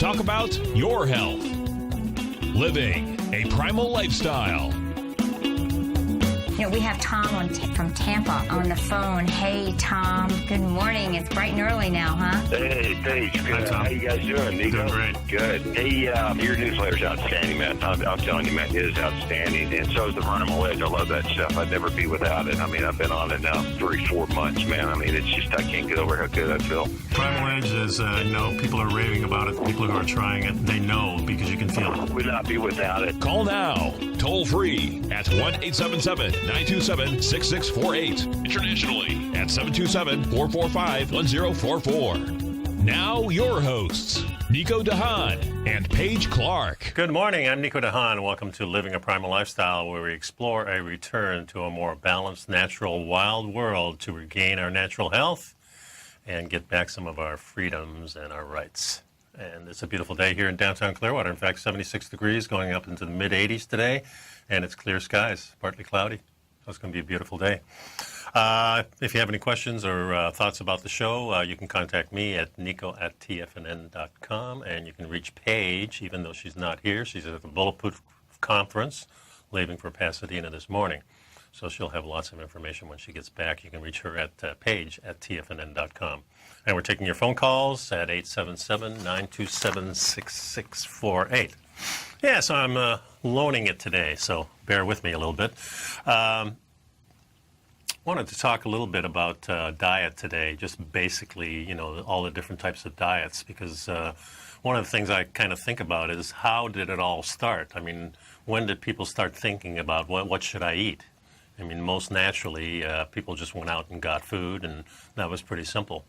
talk about your health. Living a primal lifestyle. You know, we have Tom from Tampa on the phone. Hey, Tom. Good morning. It's bright and early now, huh? Hey, Paige. Good. Hi, Tom. How you guys doing, Nico? Doing great. Good. Hey, your newsletter's outstanding, man. I'm telling you, man, it is outstanding. And so is the Primal Edge. I love that stuff. I'd never be without it. I mean, I've been on it now 3-4 months, man. I mean, it's just, I can't get over how good I feel. Primal Edge is, people are raving about it. People who are trying it, they know because you can feel it. Would not be without it. Call now, toll free at 1-877-927-6648. Internationally at 727-445-1044. Now your hosts, Nico DeHaan and Paige Clark. Good morning. I'm Nico DeHaan. Welcome to Living a Primal Lifestyle, where we explore a return to a more balanced, natural, wild world to regain our natural health and get back some of our freedoms and our rights. And it's a beautiful day here in downtown Clearwater. In fact, 76 degrees, going up into the mid-80s today, and it's clear skies, partly cloudy. So it's going to be a beautiful day. If you have any questions or thoughts about the show, you can contact me at nico@tfnn.com, and you can reach Paige, even though she's not here. She's at the Bulletproof Conference, leaving for Pasadena this morning. So she'll have lots of information when she gets back. You can reach her at Paige@tfnn.com. And we're taking your phone calls at 877-927-6648. Yeah, so I'm loaning it today, so bear with me a little bit. Wanted to talk a little bit about diet today, just basically, all the different types of diets, because one of the things I kind of think about is how did it all start? I mean, when did people start thinking about what should I eat? I mean, most naturally, people just went out and got food, and that was pretty simple.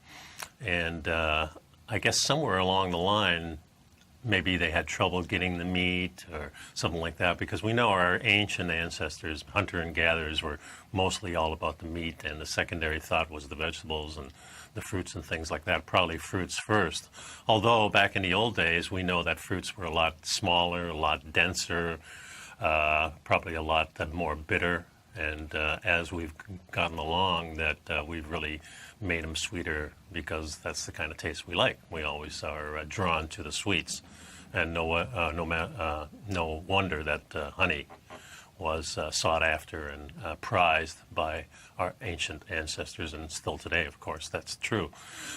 And I guess somewhere along the line, maybe they had trouble getting the meat or something like that, because we know our ancient ancestors, hunter and gatherers, were mostly all about the meat, and the secondary thought was the vegetables and the fruits and things like that, probably fruits first. Although back in the old days, we know that fruits were a lot smaller, a lot denser, probably a lot more bitter. And as we've gotten along, that we've really made them sweeter, because that's the kind of taste we like. We always are drawn to the sweets, and no wonder that honey was sought after and prized by our ancient ancestors, and still today, of course, that's true.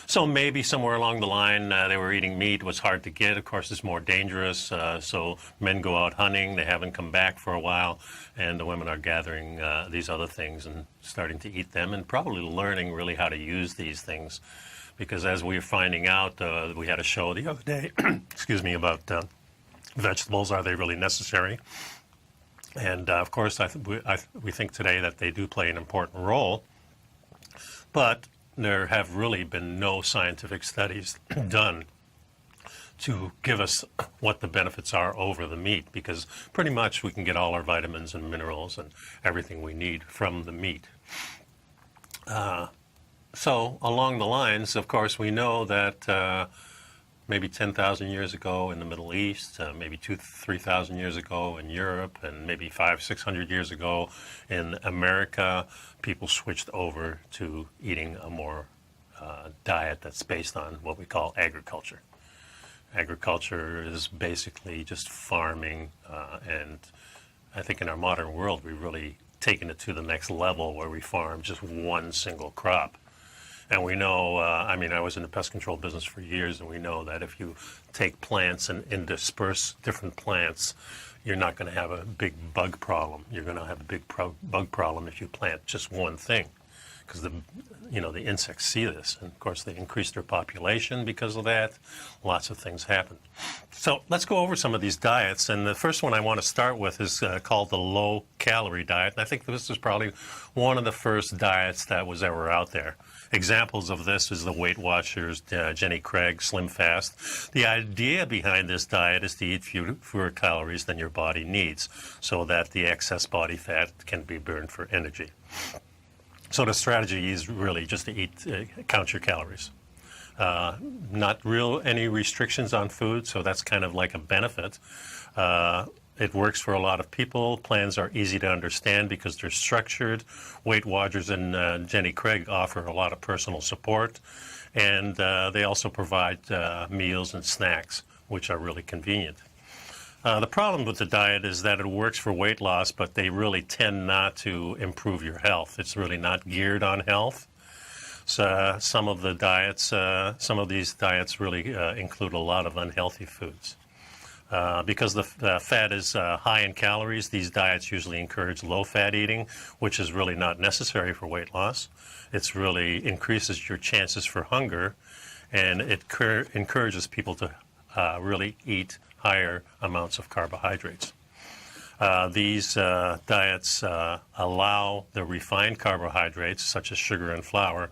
So maybe somewhere along the line, they were eating meat. It was hard to get. Of course, it's more dangerous. So men go out hunting. They haven't come back for a while, and the women are gathering these other things and starting to eat them, and probably learning really how to use these things. Because as we were finding out, we had a show the other day, excuse me, about vegetables. Are they really necessary? And, of course, we think today that they do play an important role, but there have really been no scientific studies done to give us what the benefits are over the meat, because pretty much we can get all our vitamins and minerals and everything we need from the meat. So along the lines, of course, we know that maybe 10,000 years ago in the Middle East, maybe 3,000 years ago in Europe, and maybe 500-600 years ago in America, people switched over to eating a more diet that's based on what we call agriculture. Agriculture is basically just farming, and I think in our modern world, we've really taken it to the next level, where we farm just one single crop. And we know, I was in the pest control business for years, and we know that if you take plants and disperse different plants, you're not going to have a big bug problem. You're going to have a big bug problem if you plant just one thing, because the insects see this, and of course they increase their population because of that. Lots of things happen. So let's go over some of these diets, and the first one I want to start with is called the low-calorie diet. And I think this is probably one of the first diets that was ever out there. Examples of this is the Weight Watchers, Jenny Craig, Slim Fast. The idea behind this diet is to eat fewer calories than your body needs, so that the excess body fat can be burned for energy. So the strategy is really just to count your calories. Not any restrictions on food, so that's kind of like a benefit. It works for a lot of people. Plans are easy to understand because they're structured. Weight Watchers and Jenny Craig offer a lot of personal support, and they also provide meals and snacks which are really convenient. The problem with the diet is that it works for weight loss, but they really tend not to improve your health. It's really not geared on health. So some of these diets really include a lot of unhealthy foods. Because the fat is high in calories, these diets usually encourage low-fat eating, which is really not necessary for weight loss. It really increases your chances for hunger, and it encourages people to really eat higher amounts of carbohydrates. These diets allow the refined carbohydrates, such as sugar and flour.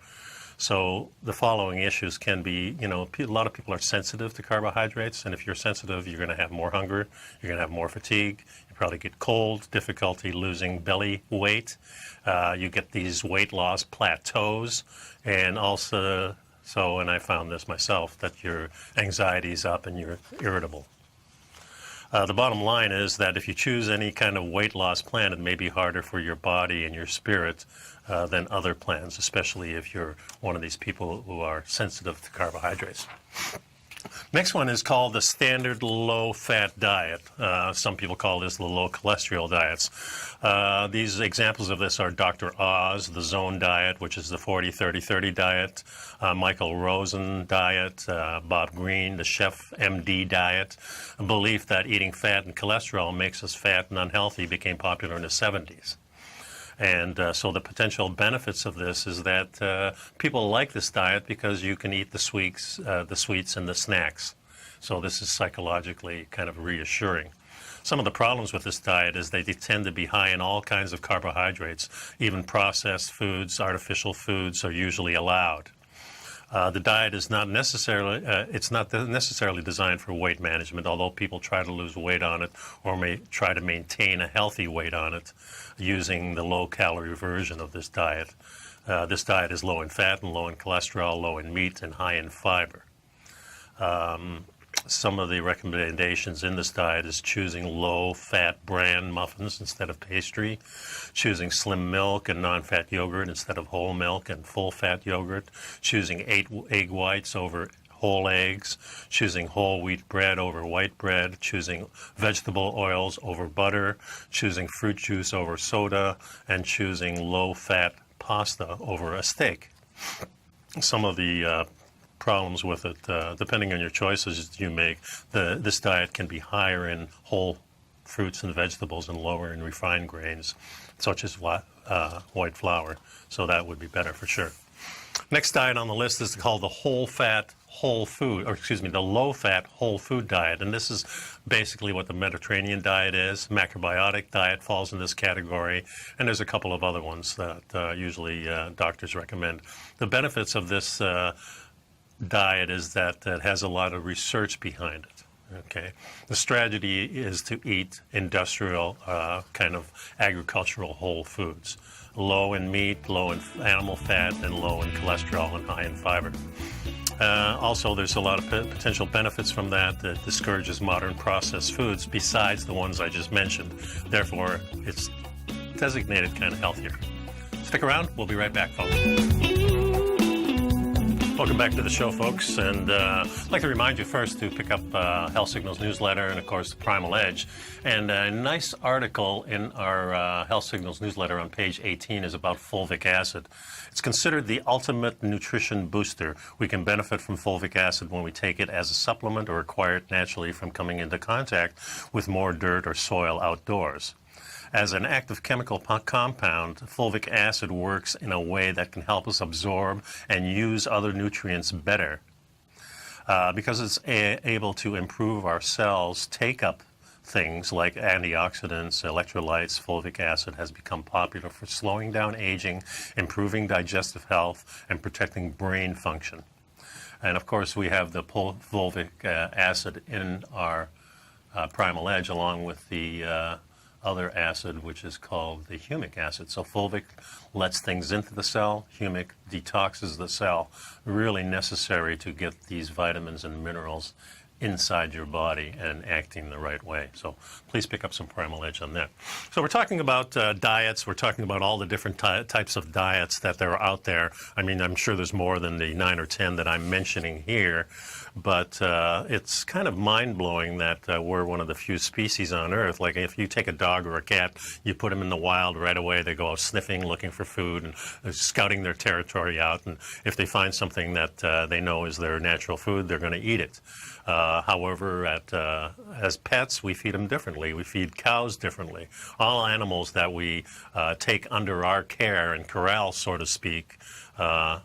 So the following issues can be, a lot of people are sensitive to carbohydrates, and if you're sensitive, you're going to have more hunger, you're going to have more fatigue, you probably get cold, difficulty losing belly weight, you get these weight loss plateaus, and also, and I found this myself, that your anxiety's up and you're irritable. The bottom line is that if you choose any kind of weight loss plan, it may be harder for your body and your spirit than other plans, especially if you're one of these people who are sensitive to carbohydrates. Next one is called the standard low-fat diet. Some people call this the low-cholesterol diets. These examples of this are Dr. Oz, the Zone diet, which is the 40-30-30 diet, Michael Rosen diet, Bob Greene, the Chef MD diet. A belief that eating fat and cholesterol makes us fat and unhealthy became popular in the 70s. And so the potential benefits of this is that people like this diet because you can eat the sweets and the snacks. So this is psychologically kind of reassuring. Some of the problems with this diet is they tend to be high in all kinds of carbohydrates. Even processed foods, artificial foods are usually allowed. The diet is not necessarily designed for weight management, although people try to lose weight on it or may try to maintain a healthy weight on it using the low-calorie version of this diet. This diet is low in fat and low in cholesterol, low in meat, and high in fiber. Some of the recommendations in this diet is choosing low-fat bran muffins instead of pastry, choosing slim milk and non-fat yogurt instead of whole milk and full-fat yogurt, choosing 8 egg whites over whole eggs, choosing whole wheat bread over white bread, choosing vegetable oils over butter, choosing fruit juice over soda, and choosing low-fat pasta over a steak. Some of the problems with it, depending on your choices you make, this diet can be higher in whole fruits and vegetables and lower in refined grains, such as white flour. So that would be better for sure. Next diet on the list is called the the low-fat whole food diet. And this is basically what the Mediterranean diet is. Macrobiotic diet falls in this category. And there's a couple of other ones that usually doctors recommend. The benefits of this diet is that it has a lot of research behind it. Okay, the strategy is to eat industrial kind of agricultural whole foods, low in meat, low in animal fat, and low in cholesterol and high in fiber. Also, there's a lot of potential benefits from that discourages modern processed foods besides the ones I just mentioned. Therefore, it's designated kind of healthier. Stick around. We'll be right back, folks. Welcome back to the show, folks, and I'd like to remind you first to pick up Health Signals newsletter and, of course, the Primal Edge. And a nice article in our Health Signals newsletter on page 18 is about fulvic acid. It's considered the ultimate nutrition booster. We can benefit from fulvic acid when we take it as a supplement or acquire it naturally from coming into contact with more dirt or soil outdoors. As an active chemical compound, fulvic acid works in a way that can help us absorb and use other nutrients better. Because it's able to improve our cells' take-up things like antioxidants, electrolytes, fulvic acid has become popular for slowing down aging, improving digestive health, and protecting brain function. And of course, we have the fulvic acid in our Primal Edge along with the other acid, which is called the humic acid. So fulvic lets things into the cell, humic detoxes the cell, really necessary to get these vitamins and minerals inside your body and acting the right way. So please pick up some Primal Edge on that. So we're talking about diets. We're talking about all the different types of diets that there are out there. I mean, I'm sure there's more than the 9 or 10 that I'm mentioning here, but it's kind of mind-blowing that we're one of the few species on Earth. Like if you take a dog or a cat, you put them in the wild right away, they go out sniffing, looking for food, and scouting their territory out. And if they find something that they know is their natural food, they're going to eat it. However, as pets, we feed them differently. We feed cows differently. All animals that we take under our care and corral, so to speak, are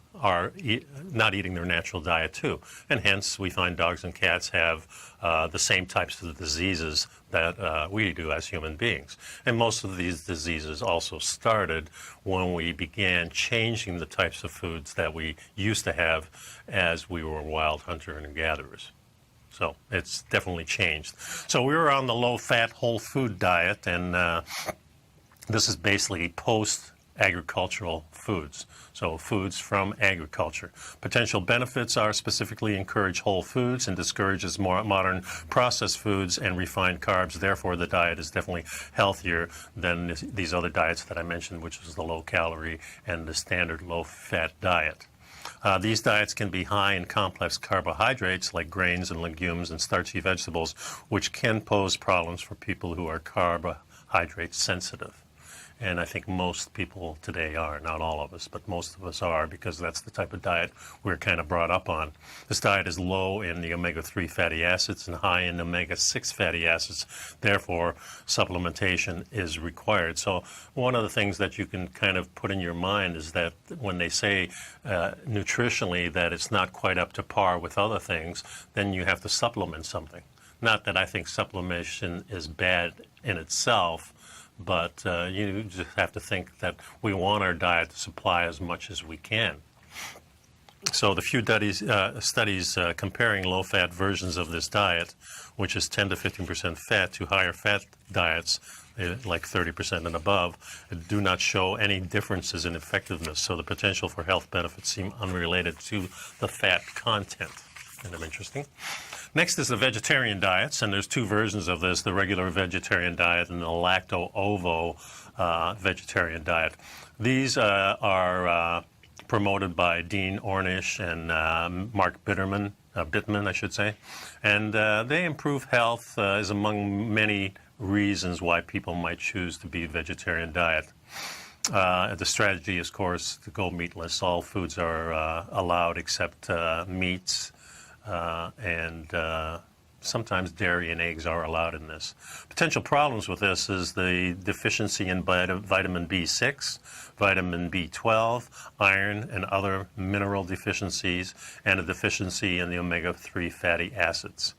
not eating their natural diet too. And hence, we find dogs and cats have the same types of diseases that we do as human beings. And most of these diseases also started when we began changing the types of foods that we used to have as we were wild hunter and gatherers. So it's definitely changed. So we were on the low-fat, whole food diet, and this is basically post-agricultural foods. So foods from agriculture. Potential benefits are specifically encourage whole foods and discourages more modern processed foods and refined carbs. Therefore, the diet is definitely healthier than these other diets that I mentioned, which is the low-calorie and the standard low-fat diet. These diets can be high in complex carbohydrates like grains and legumes and starchy vegetables, which can pose problems for people who are carbohydrate sensitive. And I think most people today are, not all of us, but most of us are, because that's the type of diet we're kind of brought up on. This diet is low in the omega-3 fatty acids and high in omega-6 fatty acids. Therefore, supplementation is required. So one of the things that you can kind of put in your mind is that when they say nutritionally that it's not quite up to par with other things, then you have to supplement something. Not that I think supplementation is bad in itself, but you just have to think that we want our diet to supply as much as we can. So the few studies comparing low-fat versions of this diet, which is 10 to 15% fat, to higher fat diets, like 30% and above, do not show any differences in effectiveness. So the potential for health benefits seem unrelated to the fat content. Kind of interesting. Next is the vegetarian diets, and there's two versions of this, the regular vegetarian diet and the lacto-ovo vegetarian diet. These are promoted by Dean Ornish and Mark Bittman, I should say, and they improve health is among many reasons why people might choose to be a vegetarian diet. The strategy is, of course, to go meatless. All foods are allowed except meats, and sometimes dairy and eggs are allowed in this. Potential problems with this is the deficiency in vitamin B6, vitamin B12, iron, and other mineral deficiencies, and a deficiency in the omega-3 fatty acids.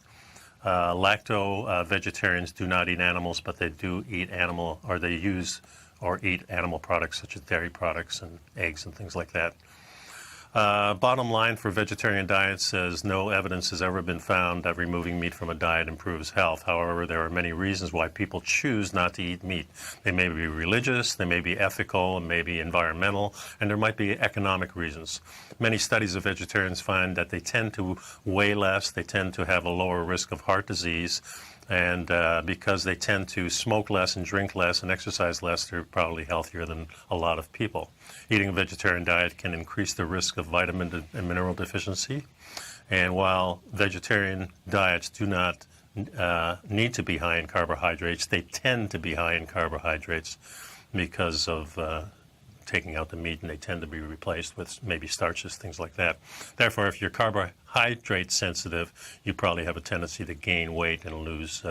Lacto-vegetarians do not eat animals, but they do eat they use or eat animal products such as dairy products and eggs and things like that. Bottom line for vegetarian diets says no evidence has ever been found that removing meat from a diet improves health. However, there are many reasons why people choose not to eat meat. They may be religious, they may be ethical, and maybe environmental, and there might be economic reasons. Many studies of vegetarians find that they tend to weigh less, they tend to have a lower risk of heart disease, and because they tend to smoke less and drink less and exercise less, they're probably healthier than a lot of people. Eating a vegetarian diet can increase the risk of vitamin and mineral deficiency. And while vegetarian diets do not need to be high in carbohydrates, they tend to be high in carbohydrates because of taking out the meat, and they tend to be replaced with maybe starches, things like that. Therefore, if you're carbohydrate sensitive, you probably have a tendency to gain weight and lose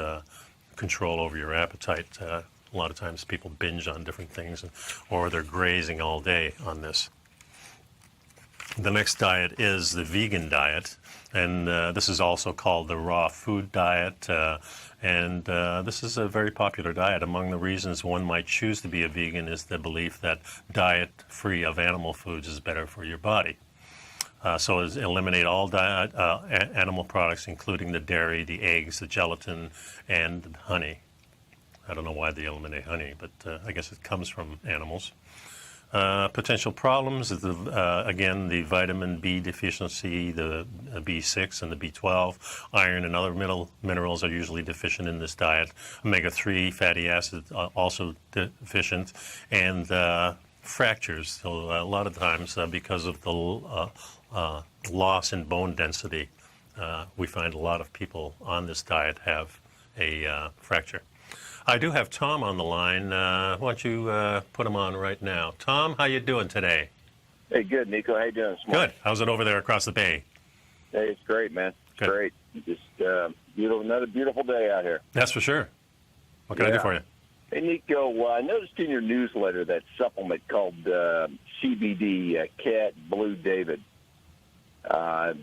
control over your appetite. A lot of times people binge on different things, or they're grazing all day on this. The next diet is the vegan diet, and this is also called the raw food diet, and this is a very popular diet. Among the reasons one might choose to be a vegan is the belief that diet free of animal foods is better for your body. So eliminate all animal products, including the dairy, the eggs, the gelatin, and the honey. I don't know why they eliminate honey, but I guess it comes from animals. Potential problems is, again, the vitamin B deficiency, the B6 and the B12. Iron and other minerals are usually deficient in this diet. Omega-3 fatty acids are also deficient. And fractures, so a lot of times because of the loss in bone density, we find a lot of people on this diet have a fracture. I do have Tom on the line. Why don't you put him on right now? Tom, how you doing today? Hey, good, Nico. How you doing this morning? Good. How's it over there across the bay? Hey, it's great, man. It's Good. great. Just beautiful, another beautiful day out here. That's for sure. What can I do for you? Hey, Nico, I noticed in your newsletter that supplement called CBD, Cat Blue David. I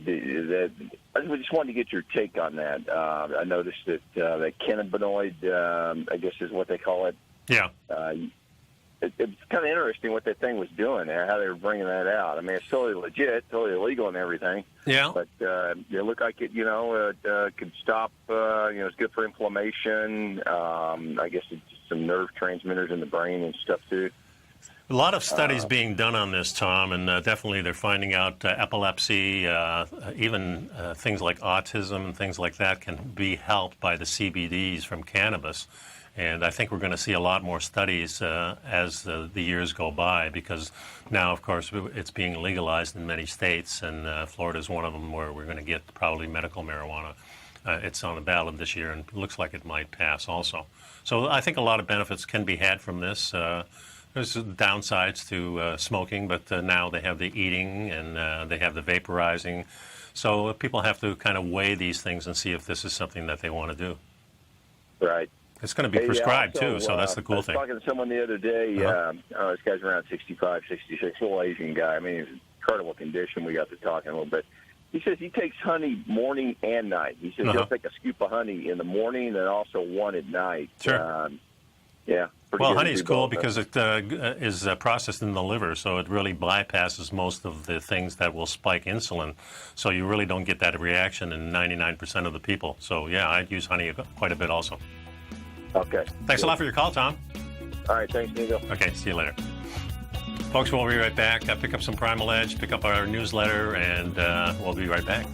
just wanted to get your take on that. I noticed that the cannabinoid, I guess is what they call it. Yeah. It's kind of interesting what that thing was doing there, how they were bringing that out. I mean, it's totally legit, totally illegal and everything. Yeah. But it looked like it, could stop, it's good for inflammation. I guess it's some nerve transmitters in the brain and stuff, too. A lot of studies being done on this, Tom, and definitely they're finding out epilepsy, even things like autism and things like that can be helped by the CBDs from cannabis. And I think we're going to see a lot more studies as the years go by, because now, of course, it's being legalized in many states, and Florida is one of them where we're going to get probably medical marijuana. It's on the ballot this year, and it looks like it might pass also. So I think a lot of benefits can be had from this. There's downsides to smoking, but now they have the eating and they have the vaporizing. So people have to kind of weigh these things and see if this is something that they want to do. Right. It's going to be prescribed, too, so that's the cool thing. I was talking to someone the other day. This guy's around 65, 66, little Asian guy. I mean, he's in incredible condition. We got to talking a little bit. He says he takes honey morning and night. He says he'll take a scoop of honey in the morning and also one at night. Sure. Yeah. Well, honey's cool because it is processed in the liver, so it really bypasses most of the things that will spike insulin. So you really don't get that reaction in 99% of the people. So, yeah, I'd use honey quite a bit also. Okay. Thanks a lot for your call, Tom. All right. Thanks, Nico. Okay. See you later. Folks, we'll be right back. Pick up some Primal Edge, pick up our newsletter, and we'll be right back.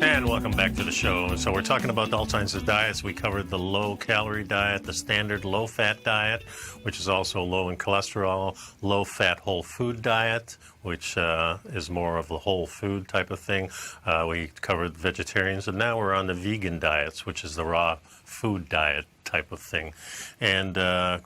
And welcome back to the show. So we're talking about all kinds of diets. We covered the low-calorie diet, the standard low-fat diet, which is also low in cholesterol, low-fat whole food diet, which is more of the whole food type of thing. We covered vegetarians, and now we're on the vegan diets, which is the raw food diet type of thing. And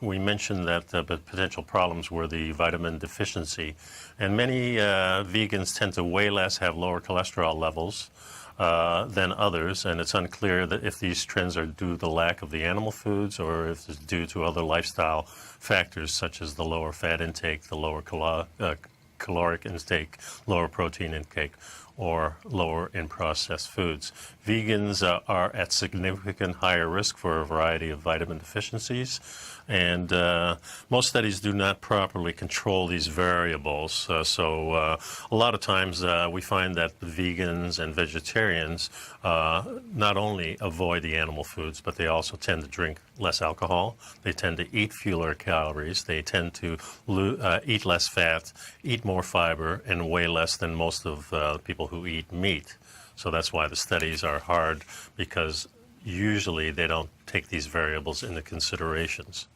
we mentioned that the potential problems were the vitamin deficiency. And many vegans tend to weigh less, have lower cholesterol levels than others, and it's unclear that if these trends are due to the lack of the animal foods or if it's due to other lifestyle factors such as the lower fat intake, the lower caloric intake, lower protein intake, or lower in processed foods. Vegans are at significant higher risk for a variety of vitamin deficiencies, and most studies do not properly control these variables. So a lot of times we find that the vegans and vegetarians not only avoid the animal foods, but they also tend to drink less alcohol. They tend to eat fewer calories. They tend to eat less fat, eat more fiber, and weigh less than most of people who eat meat. So that's why the studies are hard, because usually they don't take these variables into considerations.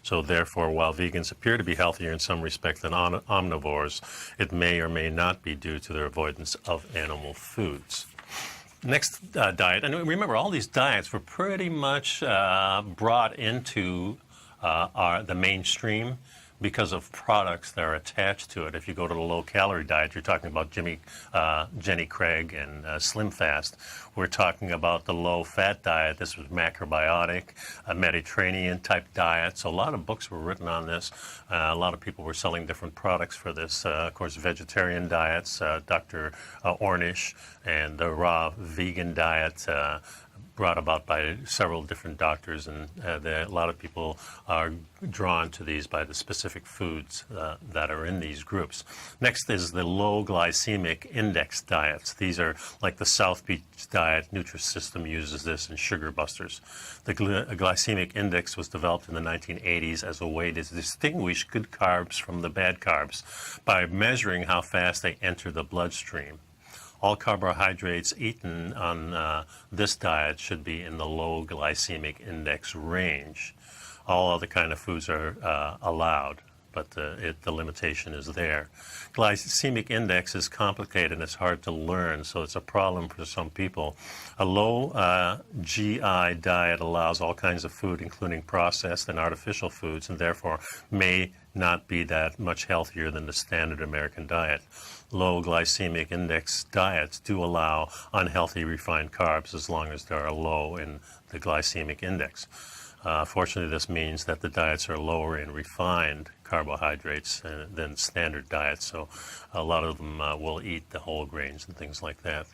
So therefore, while vegans appear to be healthier in some respect than omnivores, it may or may not be due to their avoidance of animal foods. Next diet, and remember, all these diets were pretty much brought into the mainstream because of products that are attached to it. If you go to the low-calorie diet, you're talking about Jenny Craig and Slim Fast. We're talking about the low-fat diet. This was macrobiotic, a Mediterranean-type diet. So a lot of books were written on this. A lot of people were selling different products for this. Of course, vegetarian diets, Dr. Ornish, and the raw vegan diet. brought about by several different doctors, and a lot of people are drawn to these by the specific foods that are in these groups. Next is the low glycemic index diets. These are like the South Beach diet. Nutrisystem uses this, and Sugar Busters. The glycemic index was developed in the 1980s as a way to distinguish good carbs from the bad carbs by measuring how fast they enter the bloodstream. All carbohydrates eaten on this diet should be in the low glycemic index range. All other kind of foods are allowed, but the limitation is there. Glycemic index is complicated and it's hard to learn, so it's a problem for some people. A low GI diet allows all kinds of food, including processed and artificial foods, and therefore may not be that much healthier than the standard American diet. Low glycemic index diets do allow unhealthy refined carbs as long as they are low in the glycemic index. Fortunately, this means that the diets are lower in refined carbohydrates than standard diets, so a lot of them will eat the whole grains and things like that.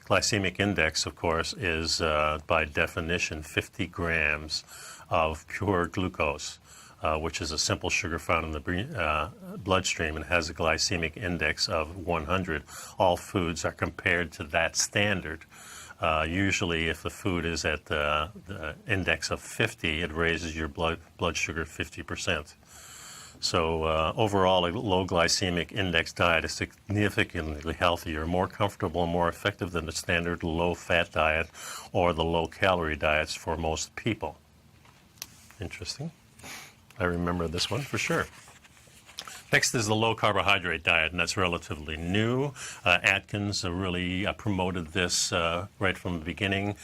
Glycemic index, of course, is by definition 50 grams of pure glucose, which is a simple sugar found in the bloodstream and has a glycemic index of 100. All foods are compared to that standard. Usually, if the food is at the index of 50, it raises your blood sugar 50%. So overall, a low glycemic index diet is significantly healthier, more comfortable, and more effective than the standard low-fat diet or the low-calorie diets for most people. Interesting. I remember this one for sure. Next is the low-carbohydrate diet, and that's relatively new. Atkins really promoted this right from the beginning.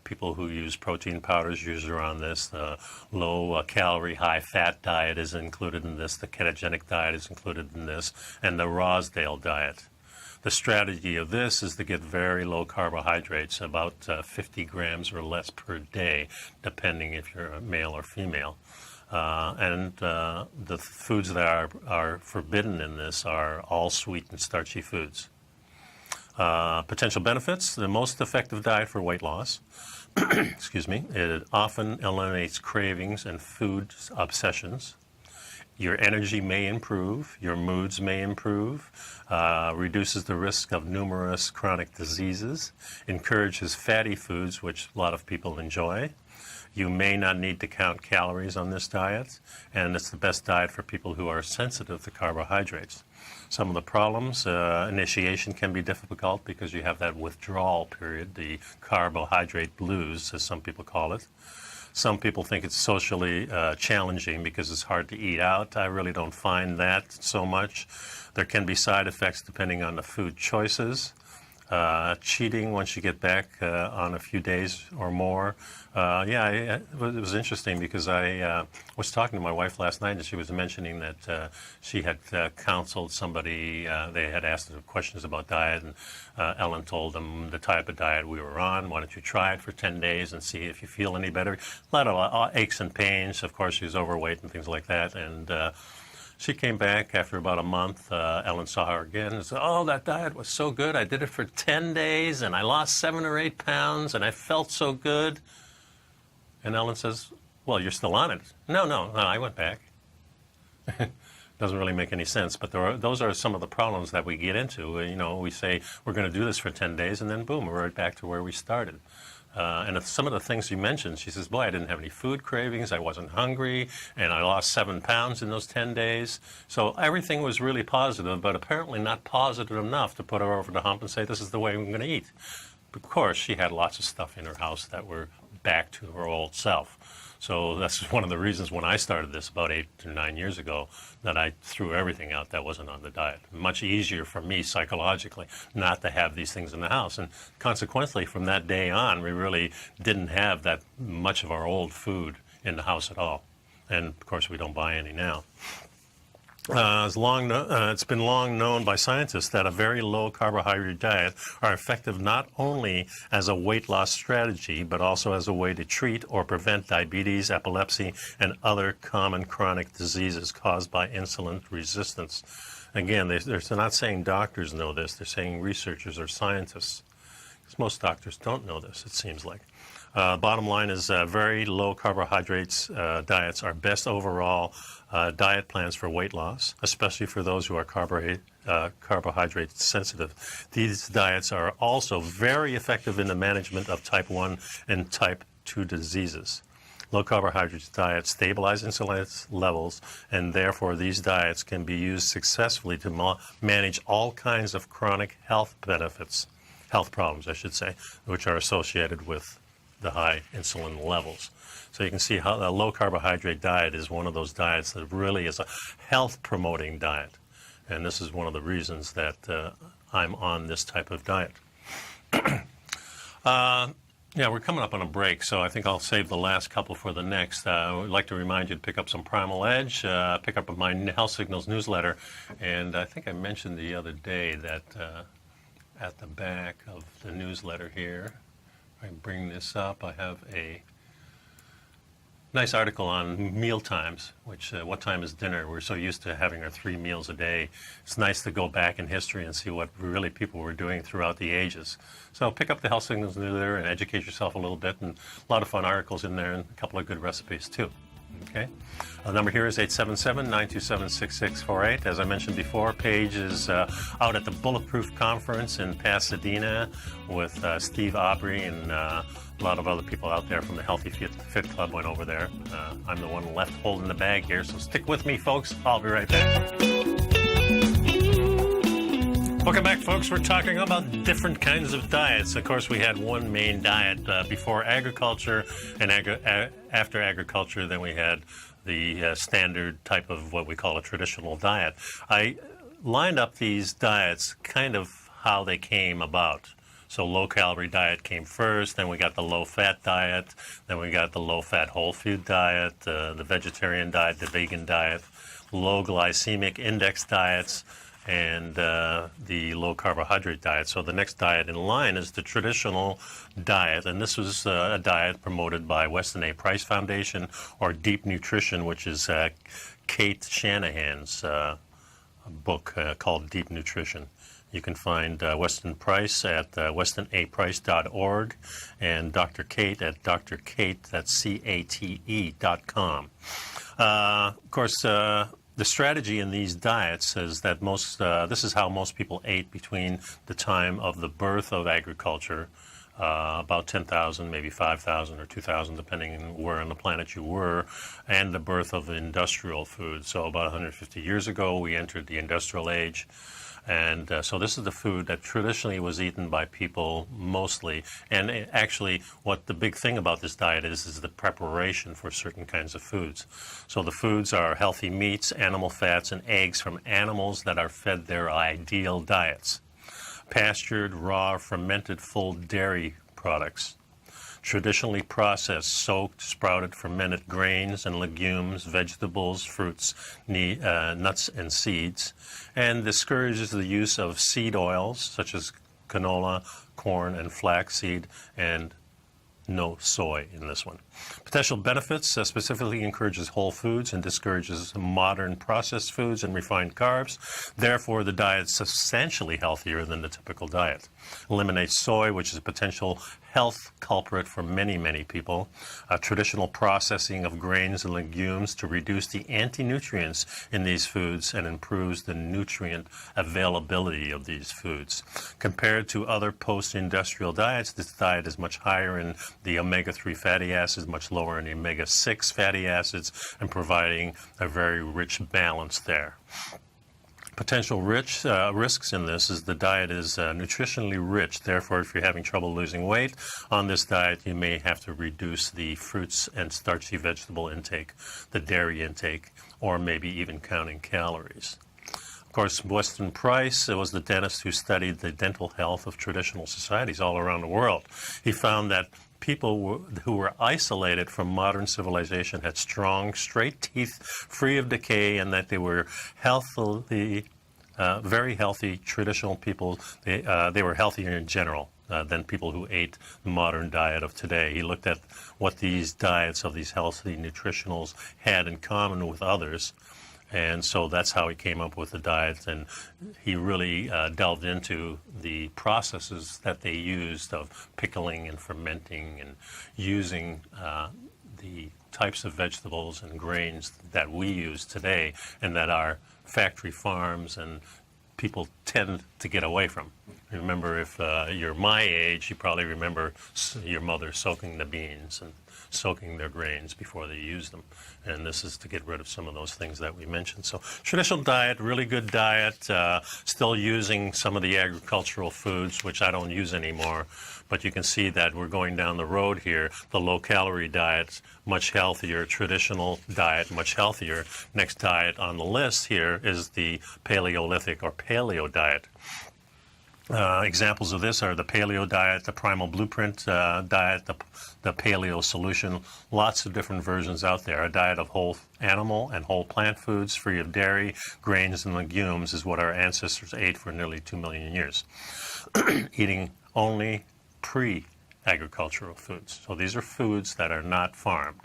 People who use protein powders usually are on this. The low-calorie, high-fat diet is included in this. The ketogenic diet is included in this, and the Rosdale diet. The strategy of this is to get very low carbohydrates, about 50 grams or less per day, depending if you're a male or female. And the foods that are forbidden in this are all sweet and starchy foods. Potential benefits: the most effective diet for weight loss. Excuse me. It often eliminates cravings and food obsessions. Your energy may improve, your moods may improve, reduces the risk of numerous chronic diseases, encourages fatty foods, which a lot of people enjoy. You may not need to count calories on this diet, and it's the best diet for people who are sensitive to carbohydrates. Some of the problems: initiation can be difficult because you have that withdrawal period, the carbohydrate blues, as some people call it. Some people think it's socially challenging because it's hard to eat out. I really don't find that so much. There can be side effects depending on the food choices. Cheating once you get back on a few days or more. It was interesting because I was talking to my wife last night, and she was mentioning that she had counseled somebody. They had asked her questions about diet, and Ellen told them the type of diet we were on. Why don't you try it for 10 days and see if you feel any better? A lot of aches and pains. Of course, she was overweight and things like that, and she came back after about a month. Ellen saw her again and said, "Oh, that diet was so good. I did it for 10 days, and I lost 7 or 8 pounds, and I felt so good." And Ellen says, "Well, you're still on it." No, I went back. Doesn't really make any sense, but those are some of the problems that we get into. We say we're going to do this for 10 days, and then boom, we're right back to where we started. And some of the things you mentioned, she says, "Boy, I didn't have any food cravings, I wasn't hungry, and I lost 7 pounds in those 10 days. So everything was really positive, but apparently not positive enough to put her over the hump and say, this is the way I'm going to eat." Of course, she had lots of stuff in her house that were back to her old self. So that's one of the reasons when I started this about 8 or 9 years ago that I threw everything out that wasn't on the diet. Much easier for me psychologically not to have these things in the house. And consequently, from that day on, we really didn't have that much of our old food in the house at all. And of course, we don't buy any now. It's been long known by scientists that a very low carbohydrate diet are effective not only as a weight loss strategy, but also as a way to treat or prevent diabetes, epilepsy, and other common chronic diseases caused by insulin resistance. Again, they're not saying doctors know this, they're saying researchers or scientists. Most doctors don't know this, it seems like. Bottom line is very low carbohydrates diets are best overall diet plans for weight loss, especially for those who are carbohydrate sensitive. These diets are also very effective in the management of type 1 and type 2 diseases. Low carbohydrate diets stabilize insulin levels, and therefore these diets can be used successfully to manage all kinds of chronic health problems, I should say, which are associated with the high insulin levels. So you can see how a low carbohydrate diet is one of those diets that really is a health promoting diet. And this is one of the reasons that I'm on this type of diet. Yeah, we're coming up on a break, so I think I'll save the last couple for the next. I would like to remind you to pick up some Primal Edge, pick up my Health Signals newsletter, and I think I mentioned the other day that at the back of the newsletter here, I bring this up, I have a nice article on meal times, which what time is dinner? We're so used to having our 3 meals a day. It's nice to go back in history and see what really people were doing throughout the ages. So pick up the Health Signals newsletter and educate yourself a little bit, and a lot of fun articles in there and a couple of good recipes too. Okay. The number here is 877-927-6648. As I mentioned before, Paige is out at the Bulletproof Conference in Pasadena with Steve Aubrey and a lot of other people out there from the Healthy Fit Club went over there. I'm the one left holding the bag here, so stick with me, folks. I'll be right back. Welcome back, folks. We're talking about different kinds of diets. Of course, we had one main diet before agriculture, and after agriculture, then we had the standard type of what we call a traditional diet. I lined up these diets kind of how they came about. So low-calorie diet came first, then we got the low-fat diet, then we got the low-fat whole food diet, the vegetarian diet, the vegan diet, low glycemic index diets, and the low carbohydrate diet. So the next diet in line is the traditional diet, and this was a diet promoted by Weston A. Price Foundation, or Deep Nutrition, which is Kate Shanahan's book called Deep Nutrition. You can find Weston Price at westonaprice.org and Dr. Kate at drkate, that's CATE.com. Of course, the strategy in these diets is that this is how most people ate between the time of the birth of agriculture, about 10,000, maybe 5,000 or 2,000, depending on where on the planet you were, and the birth of industrial food. So about 150 years ago, we entered the industrial age. And so this is the food that traditionally was eaten by people mostly. And actually, what the big thing about this diet is the preparation for certain kinds of foods. So the foods are healthy meats, animal fats, and eggs from animals that are fed their ideal diets. Pastured, raw, fermented, full dairy products. Traditionally processed, soaked, sprouted, fermented grains and legumes, vegetables, fruits, nuts, and seeds, and discourages the use of seed oils such as canola, corn, and flaxseed, and no soy in this one. Potential benefits specifically encourages whole foods and discourages modern processed foods and refined carbs. Therefore, the diet is substantially healthier than the typical diet. Eliminates soy, which is a potential health culprit for many, many people. Traditional processing of grains and legumes to reduce the anti-nutrients in these foods and improves the nutrient availability of these foods. Compared to other post-industrial diets, this diet is much higher in the omega-3 fatty acids, much lower in the omega-6 fatty acids, and providing a very rich balance there. Potential risks in this is the diet is nutritionally rich. Therefore, if you're having trouble losing weight on this diet, you may have to reduce the fruits and starchy vegetable intake, the dairy intake, or maybe even counting calories. Of course, Weston Price was the dentist who studied the dental health of traditional societies all around the world. He found that people who were isolated from modern civilization had strong, straight teeth, free of decay, and that they were healthily, very healthy traditional people. They were healthier in general than people who ate the modern diet of today. He looked at what these diets of these healthy nutritionals had in common with others, And so that's how he came up with the diet, and he really delved into the processes that they used of pickling and fermenting and using the types of vegetables and grains that we use today and that our factory farms and people tend to get away from. Remember, if you're my age, you probably remember your mother soaking the beans and soaking their grains before they use them. And this is to get rid of some of those things that we mentioned. So traditional diet, really good diet, still using some of the agricultural foods, which I don't use anymore. But you can see that we're going down the road here. The low-calorie diet, much healthier. Traditional diet, much healthier. Next diet on the list here is the Paleolithic or Paleo diet. Examples of this are the Paleo diet, the Primal Blueprint diet, the Paleo Solution. Lots of different versions out there. A diet of whole animal and whole plant foods, free of dairy, grains, and legumes is what our ancestors ate for nearly 2 million years. Eating only pre-agricultural foods. So these are foods that are not farmed.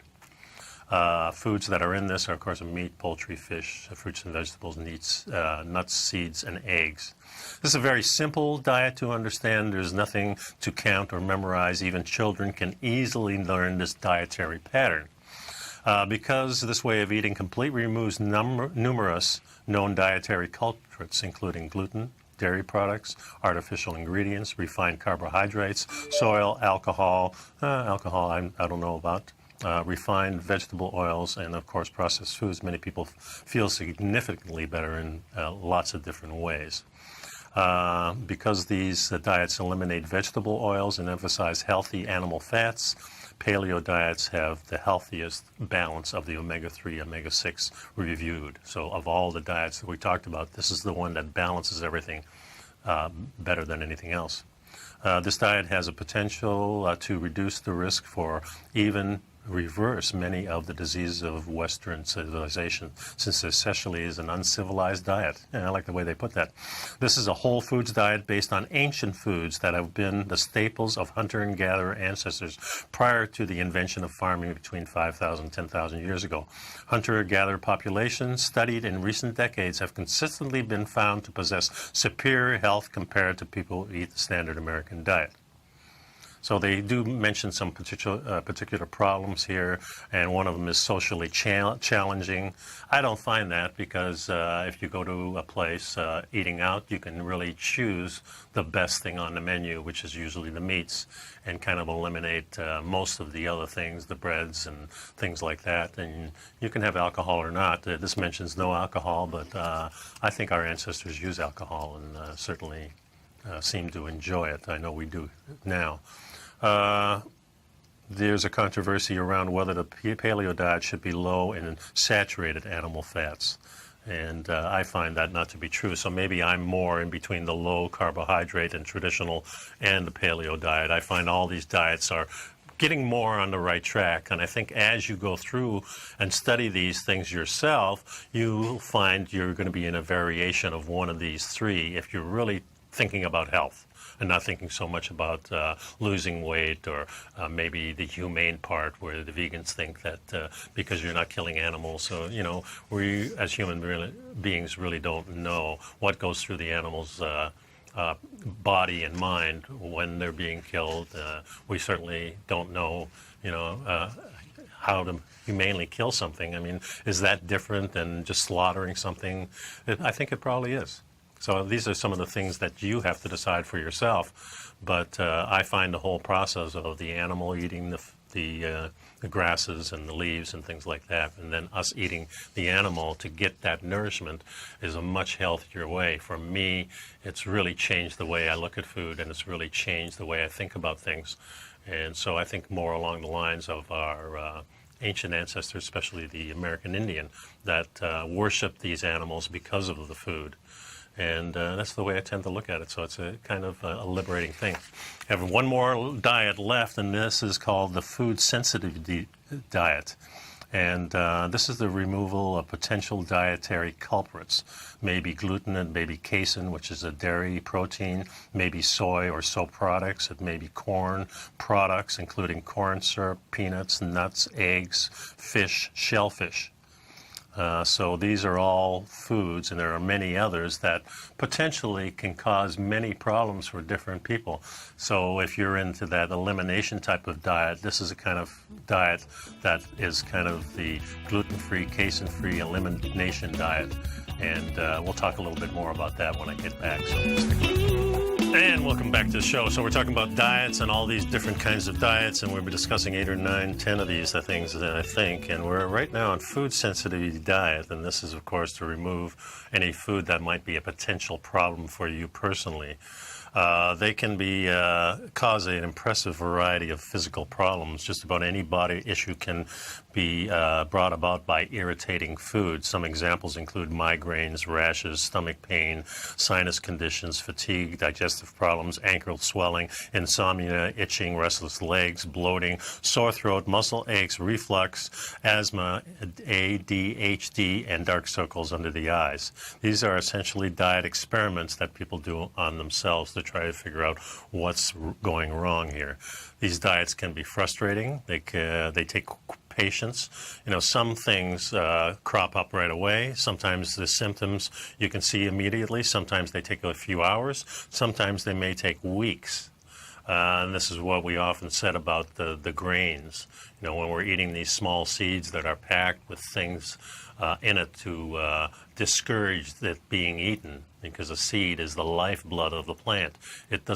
Foods that are in this are, of course, meat, poultry, fish, fruits and vegetables, nuts, seeds, and eggs. This is a very simple diet to understand. There's nothing to count or memorize. Even children can easily learn this dietary pattern. Because this way of eating completely removes numerous known dietary culprits, including gluten, dairy products, artificial ingredients, refined carbohydrates, soil, alcohol, I don't know about, refined vegetable oils, and of course processed foods. Many people feel significantly better in lots of different ways. Because these diets eliminate vegetable oils and emphasize healthy animal fats, paleo diets have the healthiest balance of the omega-3, omega-6 reviewed. So of all the diets that we talked about, this is the one that balances everything better than anything else. This diet has a potential to reduce the risk for even reverse many of the diseases of Western civilization, since it essentially is an uncivilized diet. And I like the way they put that. This is a whole foods diet based on ancient foods that have been the staples of hunter and gatherer ancestors prior to the invention of farming between 5,000 and 10,000 years ago. Hunter-gatherer populations studied in recent decades have consistently been found to possess superior health compared to people who eat the standard American diet. So they do mention some particular problems here, and one of them is socially challenging. I don't find that, because if you go to a place eating out, you can really choose the best thing on the menu, which is usually the meats, and kind of eliminate most of the other things, the breads and things like that. And you can have alcohol or not. This mentions no alcohol, but I think our ancestors used alcohol and certainly seem to enjoy it. I know we do now. There's a controversy around whether the paleo diet should be low in saturated animal fats. And I find that not to be true. So maybe I'm more in between the low carbohydrate and traditional and the paleo diet. I find all these diets are getting more on the right track. And I think as you go through and study these things yourself, you'll find you're going to be in a variation of one of these three if you're really thinking about health and not thinking so much about losing weight or maybe the humane part where the vegans think that because you're not killing animals. So, you know, we as human beings really don't know what goes through the animal's body and mind when they're being killed. We certainly don't know, you know, how to humanely kill something. I mean, is that different than just slaughtering something? I think it probably is. So these are some of the things that you have to decide for yourself. But I find the whole process of the animal eating the grasses and the leaves and things like that, and then us eating the animal to get that nourishment is a much healthier way. For me, it's really changed the way I look at food, and it's really changed the way I think about things. And so I think more along the lines of our ancient ancestors, especially the American Indian, that worshiped these animals because of the food. And that's the way I tend to look at it. So it's a kind of a liberating thing. I have one more diet left, and this is called the food sensitivity diet. And this is the removal of potential dietary culprits. Maybe gluten, and maybe casein, which is a dairy protein, maybe soy or soap products, it may be corn products, including corn syrup, peanuts, nuts, eggs, fish, shellfish. So these are all foods, and there are many others that potentially can cause many problems for different people. So if you're into that elimination type of diet, this is a kind of diet that is kind of the gluten-free, casein-free elimination diet. And we'll talk a little bit more about that when I get back. So stick with us. And welcome back to the show. So we're talking about diets and all these different kinds of diets, and we'll be discussing 8 or 9, 10 of these things, I think. And we're right now on food sensitivity diet, and this is, of course, to remove any food that might be a potential problem for you personally. They can be cause an impressive variety of physical problems. Just about any body issue can be brought about by irritating food. Some examples include migraines, rashes, stomach pain, sinus conditions, fatigue, digestive problems, ankle swelling, insomnia, itching, restless legs, bloating, sore throat, muscle aches, reflux, asthma, ADHD, and dark circles under the eyes. These are essentially diet experiments that people do on themselves to try to figure out what's going wrong here. These diets can be frustrating. They take patience. You know, some things crop up right away. Sometimes the symptoms you can see immediately. Sometimes they take a few hours. Sometimes they may take weeks. And this is what we often said about the grains. You know, when we're eating these small seeds that are packed with things in it to discourage it being eaten, because a seed is the lifeblood of the plant. It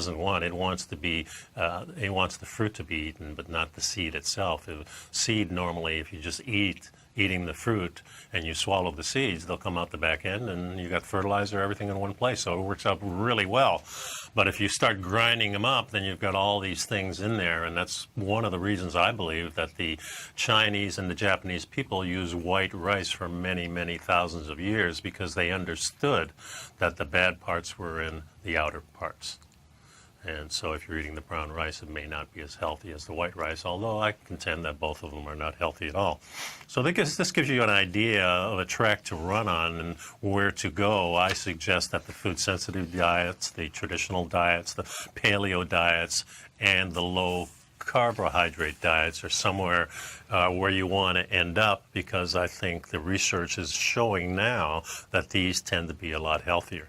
wants the fruit to be eaten, but not the seed itself. The seed, normally, if you just eating the fruit and you swallow the seeds, they'll come out the back end and you got fertilizer, everything in one place. So it works out really well. But if you start grinding them up, then you've got all these things in there. And that's one of the reasons I believe that the Chinese and the Japanese people use white rice for many, many thousands of years, because they understood that the bad parts were in the outer parts. And so if you're eating the brown rice, it may not be as healthy as the white rice, although I contend that both of them are not healthy at all. So this gives you an idea of a track to run on and where to go. I suggest that the food-sensitive diets, the traditional diets, the paleo diets, and the low carbohydrate diets are somewhere where you want to end up, because I think the research is showing now that these tend to be a lot healthier.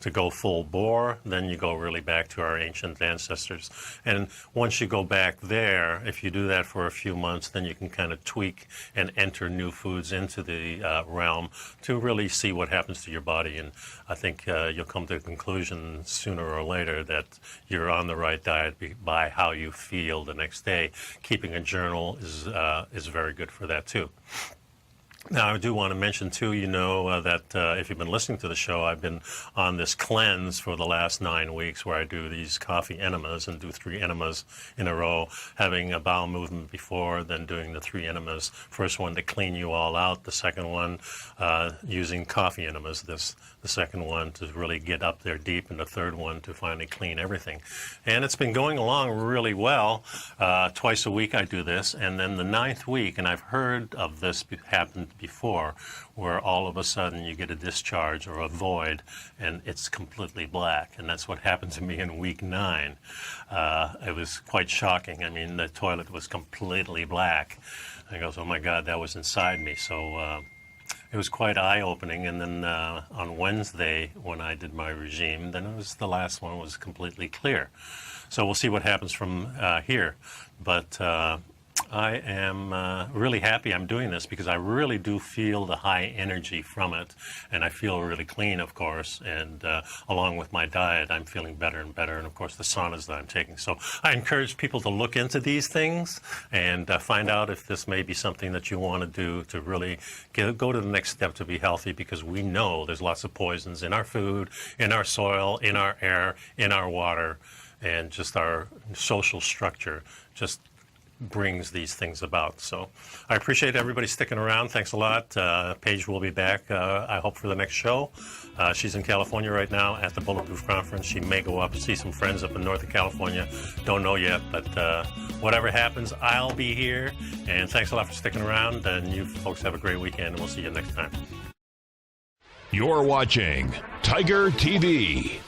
To go full bore, then you go really back to our ancient ancestors. And once you go back there, if you do that for a few months, then you can kind of tweak and enter new foods into the realm to really see what happens to your body. And I think you'll come to the conclusion sooner or later that you're on the right diet by how you feel the next day. Keeping a journal is very good for that too. Now, I do want to mention, too, that if you've been listening to the show, I've been on this cleanse for the last 9 weeks where I do these coffee enemas and do 3 enemas in a row, having a bowel movement before, then doing the 3 enemas. First one to clean you all out, the second one using coffee enemas, the second one to really get up there deep, and the third one to finally clean everything. And it's been going along really well. Twice a week I do this, and then the 9th week, and I've heard of this happen before, where all of a sudden you get a discharge or a void and it's completely black. And that's what happened to me in week 9. It was quite shocking. I mean, the toilet was completely black. I goes, oh my God, that was inside me. So it was quite eye-opening. And then on Wednesday, when I did my regime, then it was the last one was completely clear. So we'll see what happens from here. But I am really happy I'm doing this, because I really do feel the high energy from it, and I feel really clean, of course, and along with my diet, I'm feeling better and better, and of course the saunas that I'm taking. So I encourage people to look into these things and find out if this may be something that you want to do to really go to the next step to be healthy, because we know there's lots of poisons in our food, in our soil, in our air, in our water, and just our social structure just brings these things about. So I appreciate everybody sticking around. Thanks a lot. Paige will be back, I hope, for the next show. She's in California right now at the Bulletproof Conference. She may go up and see some friends up in Northern California. Don't know yet, but whatever happens, I'll be here. And thanks a lot for sticking around. And you folks have a great weekend, and we'll see you next time. You're watching Tiger TV.